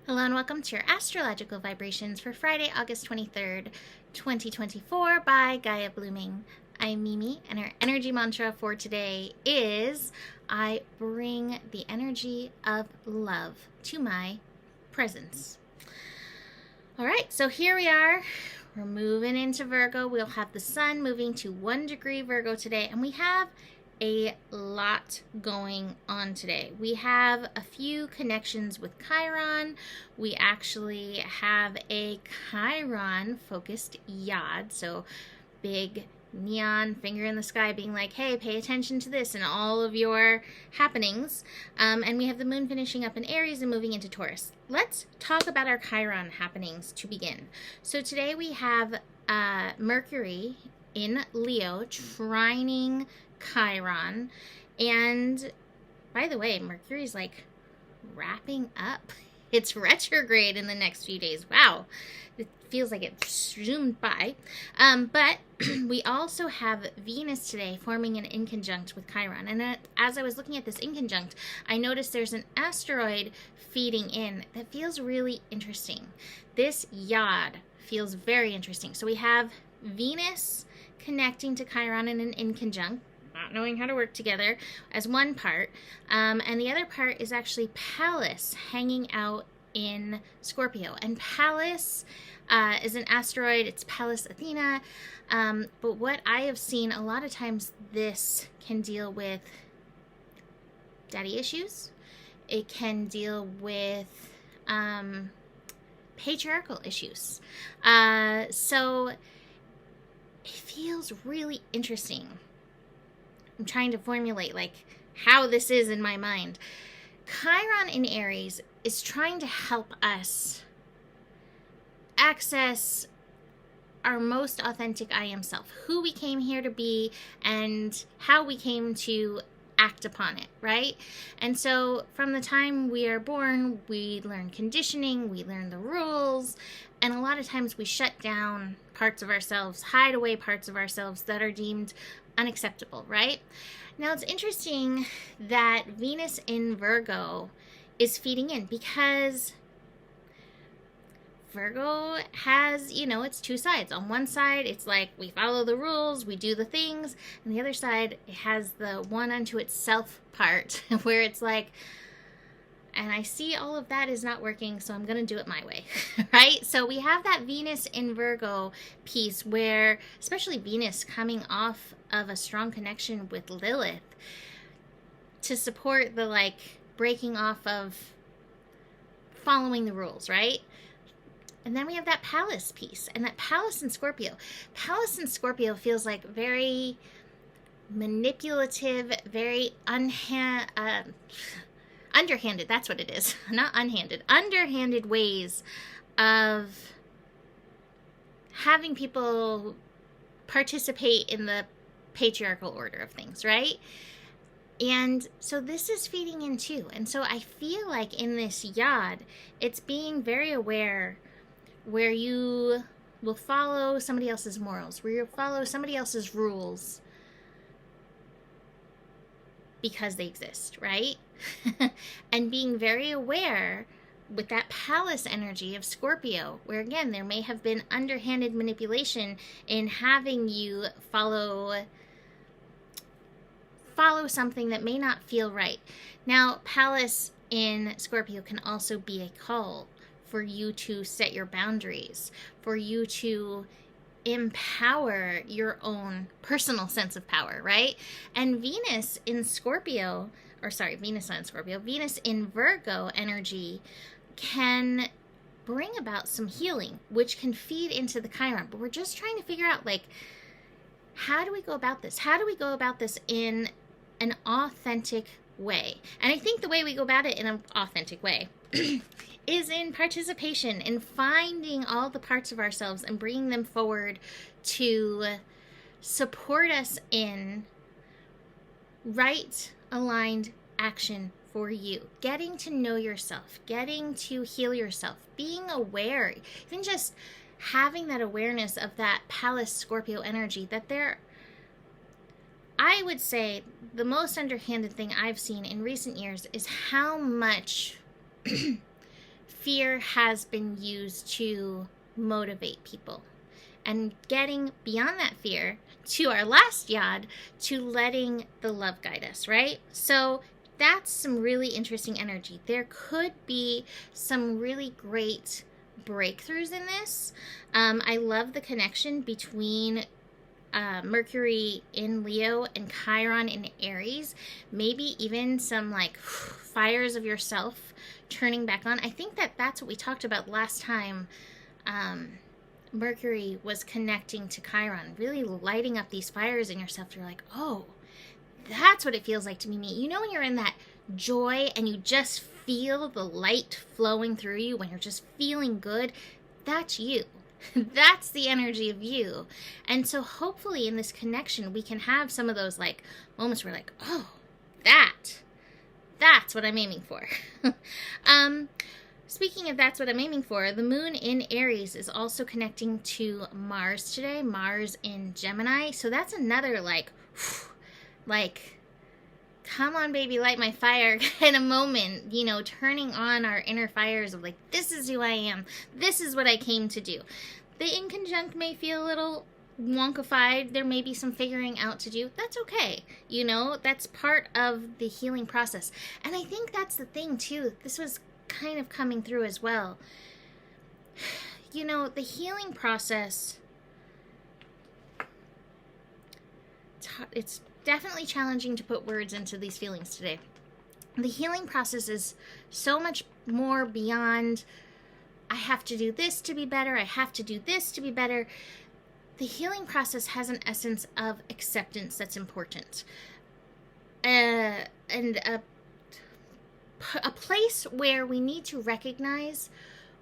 Hello and welcome to your astrological vibrations for Friday, August 23rd, 2024 by Gaia Blooming. I'm Mimi, and our energy mantra for today is I bring the energy of love to my presence. All right, so here we are. We're moving into Virgo. We'll have the sun moving to 1 degree Virgo today, and we have a lot going on today. We have a few connections with Chiron. We actually have a Chiron focused yod, so big neon finger in the sky being like, hey, pay attention to this and all of your happenings. And we have the moon finishing up in Aries and moving into Taurus. Let's talk about our Chiron happenings to begin. So today we have Mercury in Leo trining Chiron, and by the way, Mercury's like wrapping up its retrograde in the next few days. Wow, it feels like it zoomed by. But we also have Venus today forming an inconjunct with Chiron, and as I was looking at this inconjunct, I noticed there's an asteroid feeding in that feels really interesting. This yod feels very interesting. So we have Venus connecting to Chiron in an inconjunct, not knowing how to work together, as one part, and the other part is actually Pallas hanging out in Scorpio. And Pallas is an asteroid. It's Pallas Athena, but what I have seen a lot of times, this can deal with daddy issues. It can deal with patriarchal issues. So it feels really interesting. I'm trying to formulate like how this is in my mind. Chiron in Aries is trying to help us access our most authentic I am self, who we came here to be and how we came to act upon it, right? And so from the time we are born, we learn conditioning, we learn the rules, and a lot of times we shut down parts of ourselves, hide away parts of ourselves that are deemed unacceptable, right? Now it's interesting that Venus in Virgo is feeding in, because Virgo has, it's two sides. On one side, it's like we follow the rules, we do the things, and the other side, it has the one unto itself part where it's like, and I see all of that is not working, so I'm going to do it my way, right? So we have that Venus in Virgo piece where, especially Venus coming off of a strong connection with Lilith to support the breaking off of following the rules, right? And then we have that Pallas piece, and that Pallas in Scorpio. Pallas in Scorpio feels like very manipulative, very underhanded, that's what it is. Not unhanded. Underhanded ways of having people participate in the patriarchal order of things, right? And so this is feeding in too. And so I feel like in this yod, it's being very aware where you will follow somebody else's morals, where you'll follow somebody else's rules because they exist, right? And being very aware with that Pallas energy of Scorpio, where again, there may have been underhanded manipulation in having you follow something that may not feel right. Now, Pallas in Scorpio can also be a call for you to set your boundaries, for you to empower your own personal sense of power, right? And Venus in Scorpio, Venus in Virgo energy can bring about some healing, which can feed into the Chiron. But we're just trying to figure out, how do we go about this? How do we go about this in an authentic way? And I think the way we go about it in an authentic way is in participation, in finding all the parts of ourselves and bringing them forward to support us in right aligned action for you. Getting to know yourself, getting to heal yourself, being aware, even just having that awareness of that Pallas Scorpio energy, that I would say the most underhanded thing I've seen in recent years is how much fear has been used to motivate people. And getting beyond that fear to our last yod, to letting the love guide us, right? So that's some really interesting energy. There could be some really great breakthroughs in this. I love the connection between Mercury in Leo and Chiron in Aries. Maybe even some like fires of yourself turning back on. I think that's what we talked about last time. Mercury was connecting to Chiron, really lighting up these fires in yourself. You're like, oh, that's what it feels like to be me. You know, when you're in that joy and you just feel the light flowing through you, when you're just feeling good, that's you. That's the energy of you. And so hopefully in this connection, we can have some of those like moments where like, oh, that's what I'm aiming for. Speaking of that's what I'm aiming for, the moon in Aries is also connecting to Mars today, Mars in Gemini. So that's another like come on baby, light my fire kind of moment, you know, turning on our inner fires of like, this is who I am. This is what I came to do. The inconjunct may feel a little wonkified. There may be some figuring out to do. That's okay. You know, that's part of the healing process. And I think that's the thing too. This was kind of coming through as well. You know, the healing process, it's definitely challenging to put words into these feelings today. The healing process is so much more beyond, I have to do this to be better, I have to do this to be better. The healing process has an essence of acceptance that's important. And a place where we need to recognize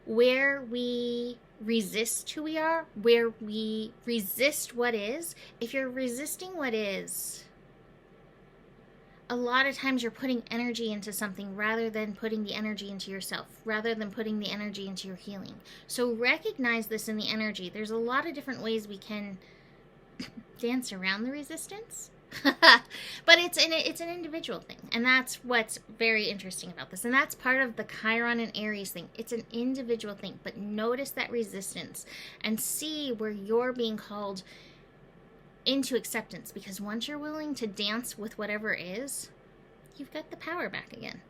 where we resist who we are, where we resist what is. If you're resisting what is, a lot of times you're putting energy into something rather than putting the energy into yourself, rather than putting the energy into your healing. So recognize this in the energy. There's a lot of different ways we can dance around the resistance. But it's an individual thing, and that's what's very interesting about this, and that's part of the Chiron and Aries thing. It's an individual thing, but notice that resistance and see where you're being called into acceptance, because once you're willing to dance with whatever is, you've got the power back again.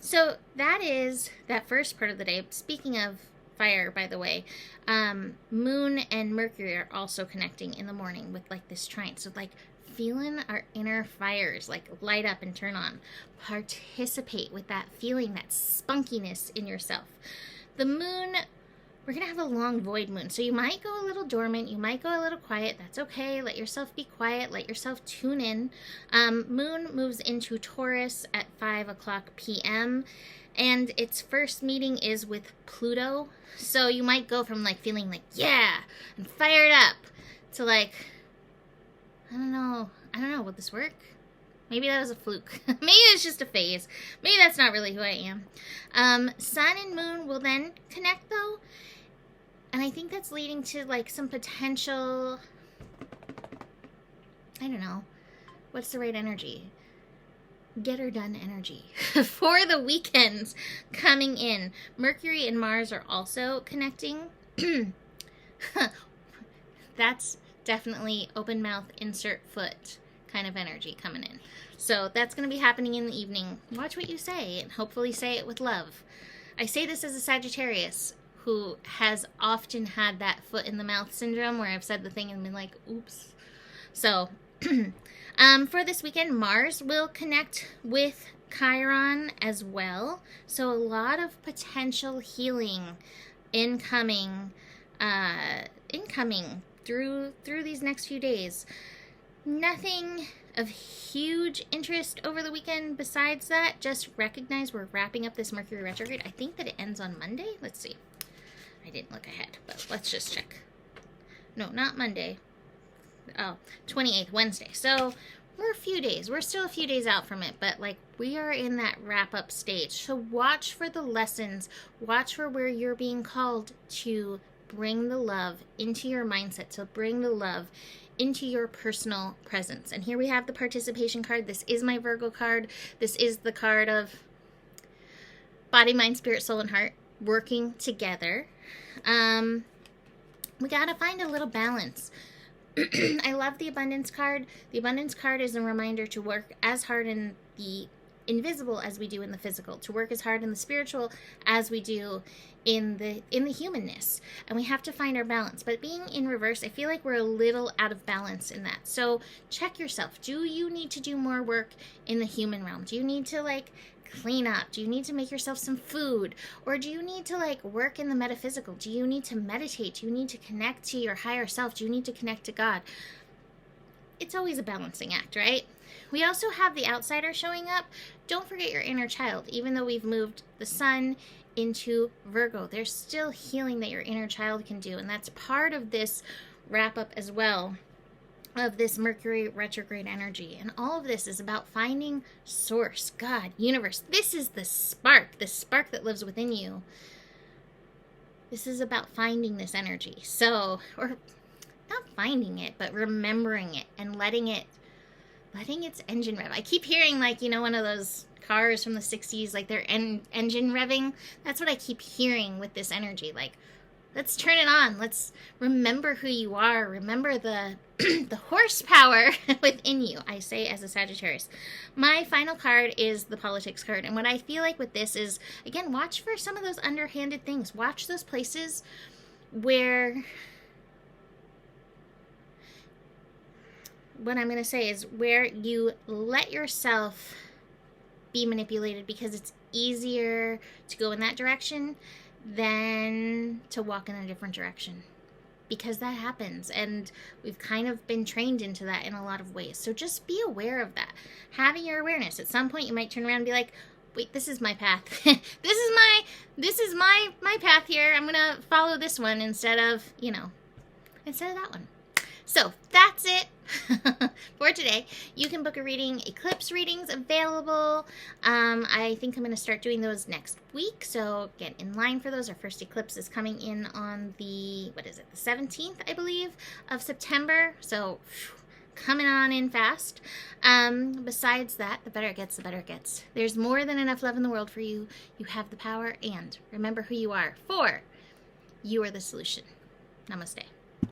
So that is that first part of the day. Speaking of fire, by the way, Moon and Mercury are also connecting in the morning with like this trine. So like feeling our inner fires like light up and turn on. Participate with that feeling, that spunkiness in yourself. The moon, we're going to have a long void moon. So you might go a little dormant. You might go a little quiet. That's okay. Let yourself be quiet. Let yourself tune in. Moon moves into Taurus at 5 o'clock p.m. And its first meeting is with Pluto. So you might go from like feeling like, yeah, and fired up to like, I don't know, will this work? Maybe that was a fluke. Maybe it's just a phase. Maybe that's not really who I am. Sun and moon will then connect though. And I think that's leading to like some potential, I don't know, what's the right energy? Get her done energy for the weekends coming in. Mercury and Mars are also connecting. That's definitely open mouth, insert foot kind of energy coming in. So that's going to be happening in the evening. Watch what you say and hopefully say it with love. I say this as a Sagittarius who has often had that foot in the mouth syndrome where I've said the thing and been like, oops. So for this weekend, Mars will connect with Chiron as well. So a lot of potential healing incoming through these next few days. Nothing of huge interest over the weekend besides that. Just recognize we're wrapping up this Mercury retrograde. I think that it ends on Monday. Let's see. I didn't look ahead, but let's just check. No, not Monday. Oh, 28th, Wednesday. So we're a few days. We're still a few days out from it, but like we are in that wrap-up stage. So watch for the lessons. Watch for where you're being called to bring the love into your mindset, to bring the love into your personal presence. And here we have the participation card. This is my Virgo card. This is the card of body, mind, spirit, soul, and heart working together. We got to find a little balance. I love the abundance card. The abundance card is a reminder to work as hard in the invisible as we do in the physical, to work as hard in the spiritual as we do in the humanness, and we have to find our balance. But being in reverse, I feel like we're a little out of balance in that. So check yourself. Do you need to do more work in the human realm? Do you need to like clean up? Do you need to make yourself some food? Or do you need to like work in the metaphysical? Do you need to meditate? Do you need to connect to your higher self? Do you need to connect to God? It's always a balancing act, right? We also have the outsider showing up. Don't forget your inner child. Even though we've moved the sun into Virgo, there's still healing that your inner child can do. And that's part of this wrap up as well, of this Mercury retrograde energy. And all of this is about finding source, God, universe. This is the spark that lives within you. This is about finding this energy. So, or not finding it, but remembering it and letting its engine rev. I keep hearing like, you know, one of those cars from the 60s, like their engine revving. That's what I keep hearing with this energy. Like, let's turn it on. Let's remember who you are. Remember the the horsepower within you, I say as a Sagittarius. My final card is the politics card. And what I feel like with this is, again, watch for some of those underhanded things. Watch those places where, what I'm going to say is where you let yourself be manipulated, because it's easier to go in that direction than to walk in a different direction, because that happens, and we've kind of been trained into that in a lot of ways. So just be aware of that. Having your awareness. At some point you might turn around and be like, wait, this is my path. this is my path here. I'm gonna follow this one instead of that one. So that's it for today. You can book a reading. Eclipse readings available. I think I'm going to start doing those next week, so get in line for those. Our first eclipse is coming in on the 17th, I believe, of September. So coming on in fast. Besides that, the better it gets, the better it gets. There's more than enough love in the world for you. You have the power, and remember who you are, for you are the solution. Namaste.